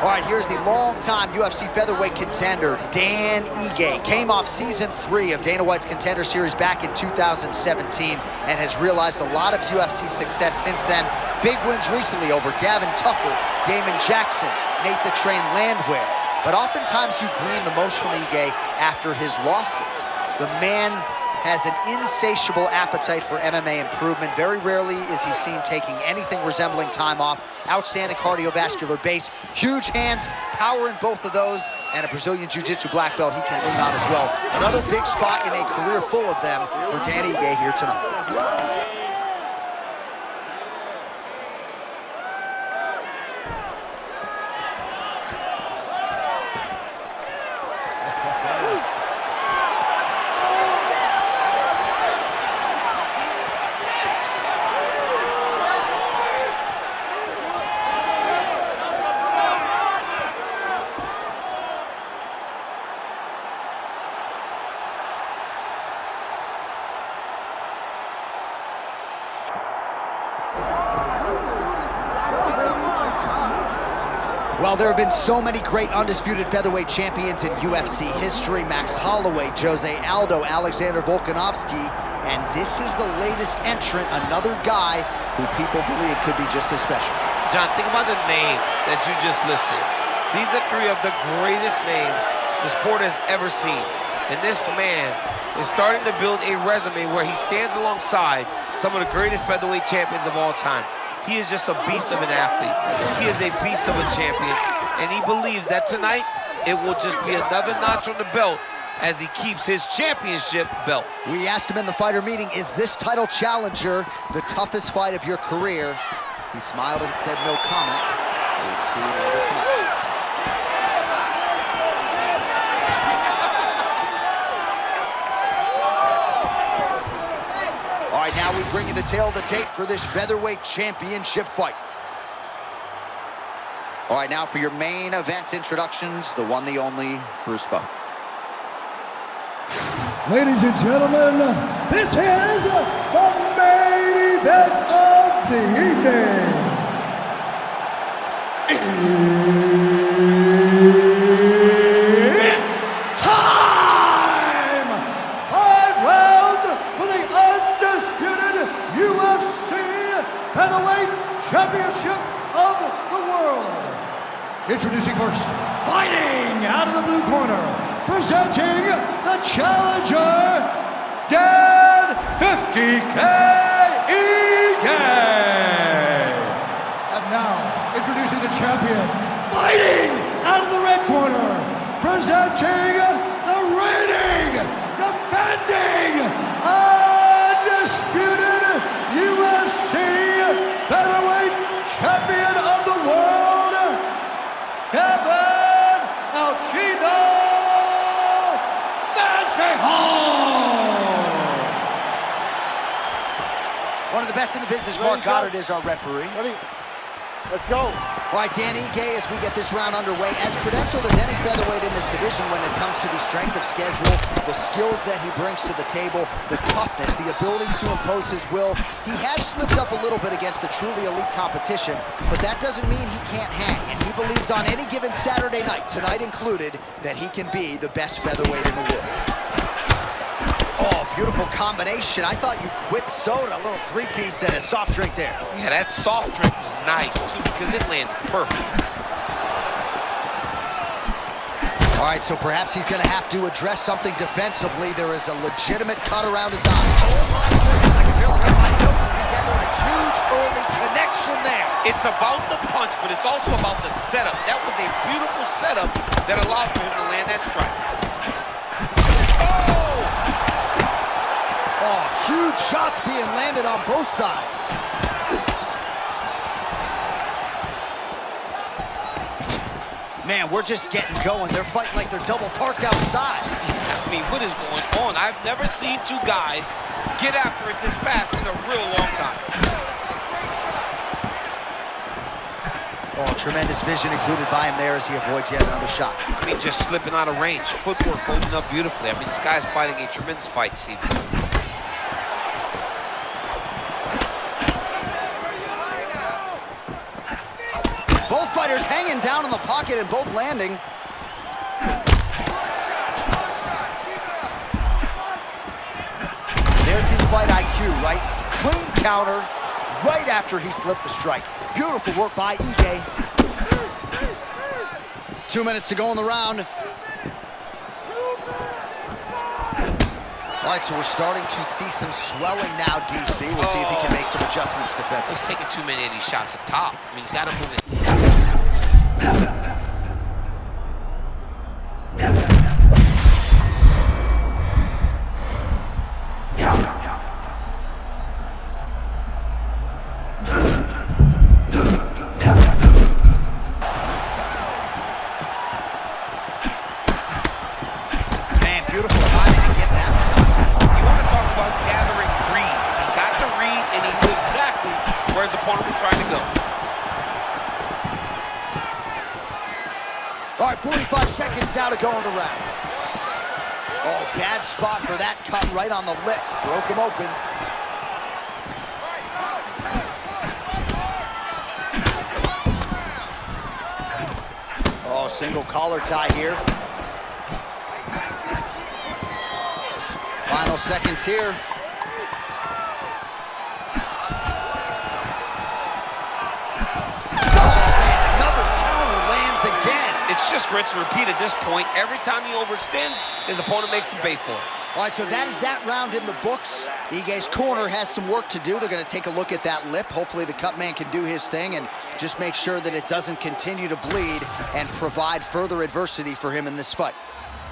All right, here's the longtime UFC featherweight contender, Dan Ige. Came off season 3 of Dana White's Contender Series back in 2017 and has realized a lot of UFC success since then. Big wins recently over Gavin Tucker, Damon Jackson, Nate the Train Landwehr. But oftentimes you glean the most from Ige after his losses. The man has an insatiable appetite for MMA improvement. Very rarely is he seen taking anything resembling time off. Outstanding cardiovascular base, huge hands, power in both of those, and a Brazilian Jiu-Jitsu black belt he can lean on as well. Another big spot in a career full of them for Dan Ige here tonight. Well, there have been so many great undisputed featherweight champions in UFC history. Max Holloway, Jose Aldo, Alexander Volkanovski, and this is the latest entrant, another guy who people believe could be just as special. John, think about the names that you just listed. These are 3 of the greatest names the sport has ever seen. And this man is starting to build a resume where he stands alongside some of the greatest featherweight champions of all time. He is just a beast of an athlete. He is a beast of a champion, and he believes that tonight it will just be another notch on the belt as he keeps his championship belt. We asked him in the fighter meeting, is this title challenger the toughest fight of your career? He smiled and said no comment. We'll see you later tonight. All right, now we bring you the tail of the tape for this featherweight championship fight. All right, now for your main event introductions, the one, the only, Bruce Bowe. Ladies and gentlemen, this is the main event of the evening. It's time! 5 rounds for the undisputed UFC Featherweight Championship of the world. Introducing first, fighting out of the blue corner, presenting the challenger, Dan 50K Ige. And now, introducing the champion, fighting out of the red corner, presenting the reigning, defending, undisputed UFC Featherweight Champion of the world, Kevin El Chino Vallejos. One of the best in the business, Mark Goddard, is our referee. Let's go. All right, Dan Ige, as we get this round underway, as credentialed as any featherweight in this division when it comes to the strength of schedule, the skills that he brings to the table, the toughness, the ability to impose his will. He has slipped up a little bit against the truly elite competition, but that doesn't mean he can't hang. And he believes on any given Saturday night, tonight included, that he can be the best featherweight in the world. Oh, beautiful combination. I thought you quit soda, a little 3-piece and a soft drink there. Yeah, that soft drink was nice, too, because it landed perfect. All right, so perhaps he's going to have to address something defensively. There is a legitimate cut around his eye. Oh, my goodness, I can barely get my notes together. A huge early connection there. It's about the punch, but it's also about the setup. That was a beautiful setup that allowed for him to land that strike. Oh, huge shots being landed on both sides. Man, we're just getting going. They're fighting like they're double parked outside. I mean, what is going on? I've never seen 2 guys get after it this fast in a real long time. Oh, tremendous vision exuded by him there as he avoids yet another shot. I mean, just slipping out of range. Footwork holding up beautifully. I mean, this guy's fighting a tremendous fight this evening. Both fighters hanging down in the pocket and both landing. There's his fight IQ, right? Clean counter right after he slipped the strike. Beautiful work by Ige. 2 minutes to go in the round. All right, so we're starting to see some swelling now, DC. We'll see if he can make some adjustments defensively. He's taking too many of these shots up top. I mean, he's got to move it. Man, beautiful timing to get that. You want to talk about gathering reads. He got the read, and he knew exactly where his opponent was trying to go. All right, 45 seconds now to go in the round. Oh, bad spot for that cut right on the lip. Broke him open. Oh, single collar tie here. Final seconds here. It's just rinse and repeat at this point. Every time he overextends, his opponent makes him pay for it. All right, so that is that round in the books. Ige's corner has some work to do. They're going to take a look at that lip. Hopefully the cut man can do his thing and just make sure that it doesn't continue to bleed and provide further adversity for him in this fight.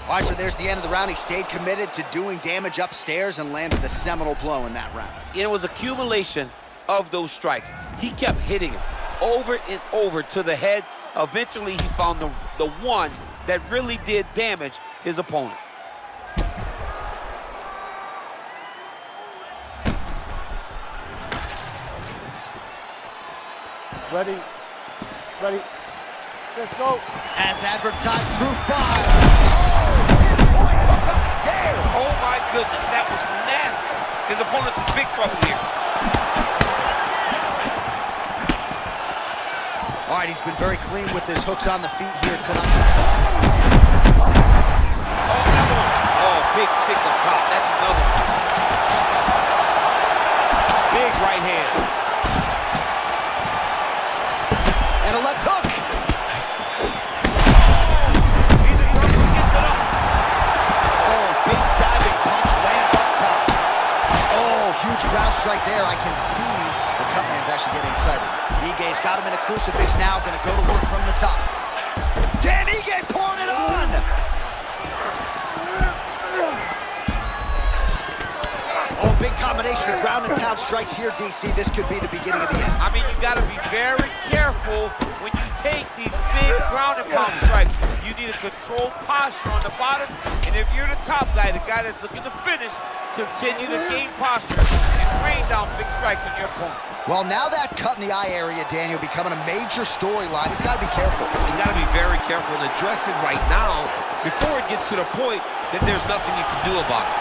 All right, so there's the end of the round. He stayed committed to doing damage upstairs and landed a seminal blow in that round. It was accumulation of those strikes. He kept hitting him over and over to the head. Eventually, he found the one that really did damage his opponent. Ready. Ready. Let's go. As advertised through 5. Oh, my goodness, that was nasty. His opponent's in big trouble here. All right, he's been very clean with his hooks on the feet here tonight. Oh, another one. Oh, big stick up top. That's another one. Big right hand. And a left hook. Oh, big diving punch lands up top. Oh, huge ground strike there. I can see the cut man's actually getting excited. Ige's got him in a crucifix now, gonna go to work from the top. Dan Ige pouring it on! Oh, big combination of ground and pound strikes here, DC. This could be the beginning of the end. I mean, you gotta be very careful when you take these big ground and pound strikes. You need a controlled posture on the bottom, and if you're the top guy, the guy that's looking to finish, continue to gain posture and rain down big strikes on your opponent. Well, now that cut in the eye area, Daniel, becoming a major storyline. He's got to be careful. He's got to be very careful and address it right now before it gets to the point that there's nothing you can do about it.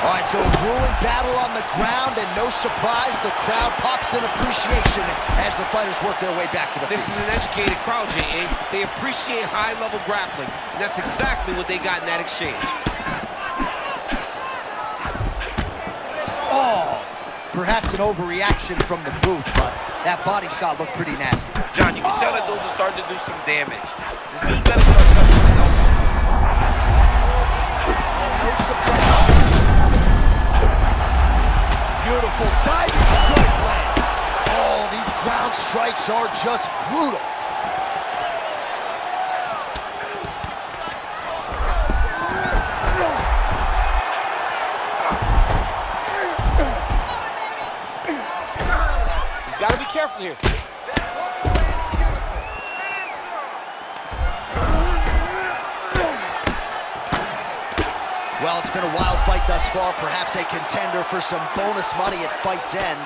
All right, so a grueling battle on the ground, and no surprise, the crowd pops in appreciation as the fighters work their way back to the This feet. is an educated crowd, J.A. They appreciate high-level grappling, and that's exactly what they got in that exchange. Oh, perhaps an overreaction from the booth, but that body shot looked pretty nasty. John, you can tell that those are starting to do some damage. This dude's better start touching the nose. No surprise. Beautiful diving strike lands. Oh, these ground strikes are just brutal. He's got to be careful here. Well, it's been a wild fight thus far, perhaps a contender for some bonus money at fight's end.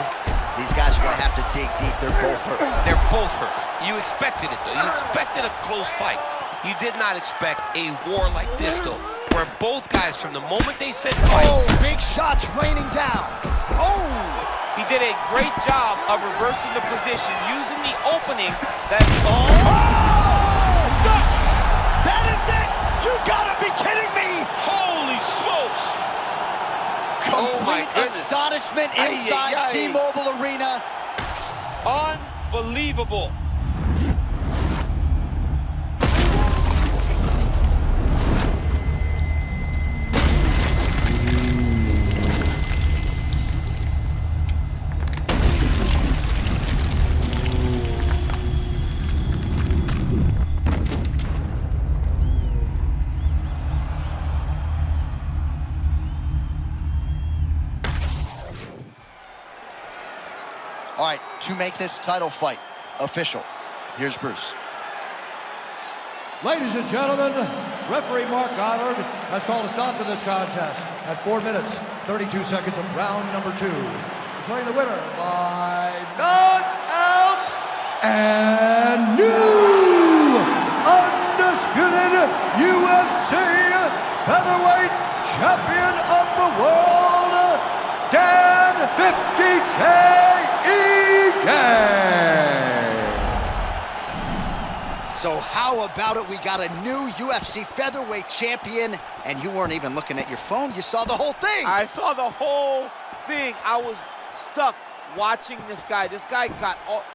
These guys are going to have to dig deep. They're both hurt. They're both hurt. You expected it, though. You expected a close fight. You did not expect a war like this, though, where both guys, from the moment they said fight... Oh, big shots raining down. Oh! He did a great job of reversing the position, using the opening that... Oh! astonishment inside T-Mobile Arena. Unbelievable. All right, to make this title fight official, here's Bruce. Ladies and gentlemen, referee Mark Goddard has called a stop to this contest at 4 minutes, 32 seconds of round number 2. Declaring the winner by knockout and new undisputed UFC featherweight champion of the world, Dan 50K EA. So how about it? We got a new UFC featherweight champion, and you weren't even looking at your phone. You saw the whole thing. I saw the whole thing. I was stuck watching this guy. This guy got all...